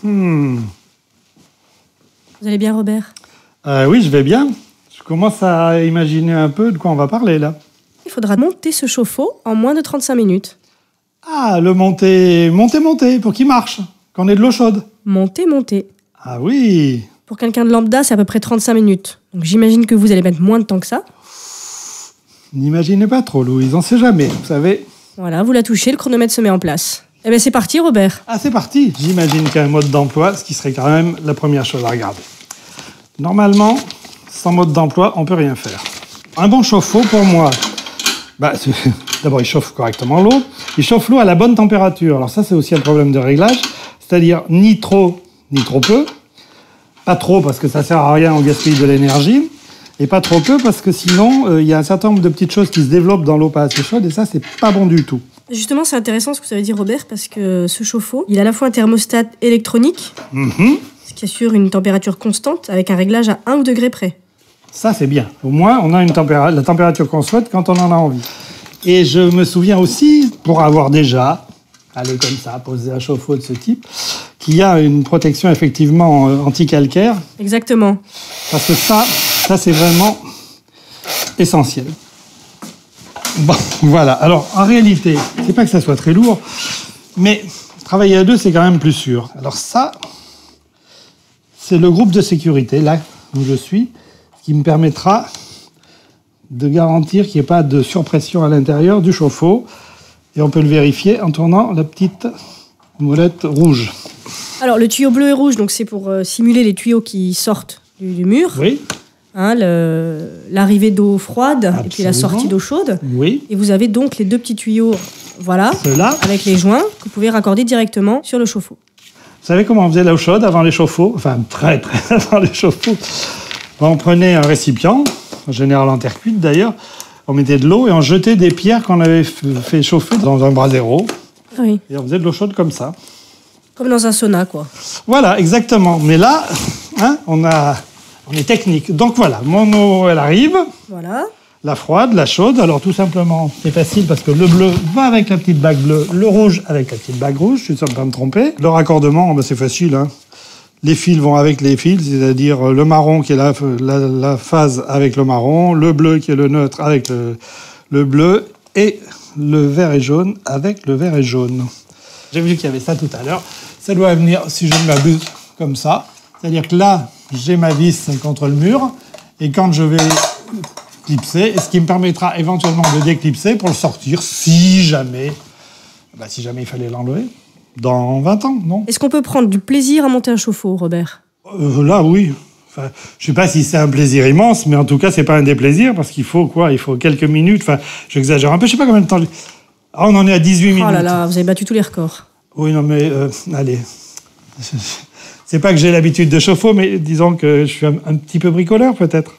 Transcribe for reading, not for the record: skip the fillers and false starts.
Vous allez bien, Robert? Oui, je vais bien. Je commence à imaginer un peu de quoi on va parler, là. Il faudra monter ce chauffe-eau en moins de 35 minutes. Ah, le monter, pour qu'il marche, qu'on ait de l'eau chaude. Monter. Ah oui. Pour quelqu'un de lambda, c'est à peu près 35 minutes. Donc j'imagine que vous allez mettre moins de temps que ça. N'imaginez pas trop, Louise, on sait jamais, vous savez. Voilà, vous la touchez, le chronomètre se met en place. Eh bien, c'est parti, Robert. Ah, c'est parti. J'imagine qu'il y a un mode d'emploi, ce qui serait quand même la première chose à regarder. Normalement, sans mode d'emploi, on peut rien faire. Un bon chauffe-eau, pour moi, d'abord, il chauffe correctement l'eau. Il chauffe l'eau à la bonne température. Alors ça, c'est aussi un problème de réglage. C'est-à-dire ni trop, ni trop peu. Pas trop, parce que ça sert à rien, on gaspille de l'énergie. Et pas trop peu, parce que sinon, il y a un certain nombre de petites choses qui se développent dans l'eau pas assez chaude, et ça, c'est pas bon du tout. Justement, c'est intéressant ce que vous avez dit, Robert, parce que ce chauffe-eau, il a à la fois un thermostat électronique, ce qui assure une température constante, avec un réglage à 1 degré près. Ça, c'est bien. Au moins, on a la température qu'on souhaite quand on en a envie. Et je me souviens aussi, pour avoir déjà, allez comme ça, poser un chauffe-eau de ce type, qu'il y a une protection effectivement anti-calcaire. Exactement. Parce que ça c'est vraiment essentiel. Bon, voilà. Alors, en réalité, c'est pas que ça soit très lourd, mais travailler à deux, c'est quand même plus sûr. Alors ça, c'est le groupe de sécurité, là où je suis, qui me permettra de garantir qu'il n'y ait pas de surpression à l'intérieur du chauffe-eau. Et on peut le vérifier en tournant la petite molette rouge. Alors, le tuyau bleu et rouge, donc c'est pour simuler les tuyaux qui sortent du mur. Oui. Hein, l'arrivée d'eau froide. Absolument. Et puis la sortie d'eau chaude. Oui. Et vous avez donc les deux petits tuyaux, voilà, avec les joints que vous pouvez raccorder directement sur le chauffe-eau. Vous savez comment on faisait l'eau chaude avant les chauffe-eau? Enfin, très avant les chauffe-eau. On prenait un récipient, en général en terre cuite d'ailleurs, on mettait de l'eau et on jetait des pierres qu'on avait fait chauffer dans un brasero. Oui. Et on faisait de l'eau chaude comme ça. Comme dans un sauna, quoi. Voilà, exactement. Mais là, on est technique. Donc voilà, mon eau, elle arrive. Voilà. La froide, la chaude. Alors tout simplement, c'est facile parce que le bleu va avec la petite bague bleue, le rouge avec la petite bague rouge. Je suis sûr de ne pas me tromper. Le raccordement, c'est facile. Les fils vont avec les fils, c'est-à-dire le marron qui est la phase avec le marron, le bleu qui est le neutre avec le bleu et le vert et jaune avec le vert et jaune. J'ai vu qu'il y avait ça tout à l'heure. Ça doit venir, si je ne m'abuse, comme ça. C'est-à-dire que là, j'ai ma vis contre le mur et quand je vais clipser, ce qui me permettra éventuellement de déclipser pour le sortir si jamais il fallait l'enlever. Dans 20 ans, non? Est-ce qu'on peut prendre du plaisir à monter un chauffe-eau, Robert? Là, oui. Enfin, je sais pas si c'est un plaisir immense, mais en tout cas, c'est pas un déplaisir, parce qu'il faut quoi? Il faut quelques minutes. Enfin, j'exagère un peu. Je sais pas combien de temps. Ah, on en est à 18 minutes. Oh là là, vous avez battu tous les records. Oui, non, mais allez. C'est pas que j'ai l'habitude de chauffe-eau, mais disons que je suis un petit peu bricoleur, peut-être.